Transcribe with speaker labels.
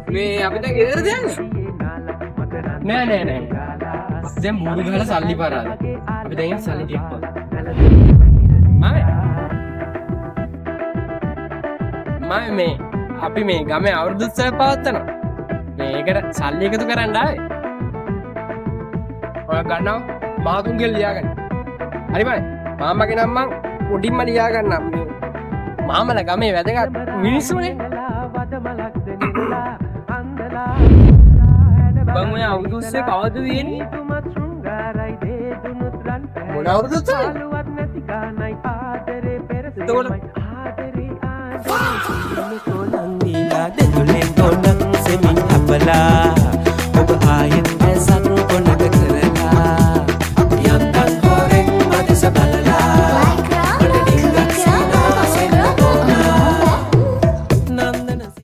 Speaker 1: මේ අපිට ගෙදර දෙන්නේ නෑ දැන් බూరు ගහලා සල්ලි පරාද අපි දැන් සල්ලි ටිකක් මම මේ අපි මේ ගමේ අවුරුදු උත්සවය පවත්වනවා මේකට සල්ලි එකතු කරන්න ආවේ ඔයා ගන්නවා මාතුන්ගේ ලියාගන්න හරි බයි මාමගේ නම් මං උඩින්ම ලියාගන්නම් මාමලා ගමේ වැදගත් මිනිස්සුනේ බං ඔය අවුරුදු උත්සවය කවද වෙන්නේ මොන අවුරුදු උත්සවය එතකොට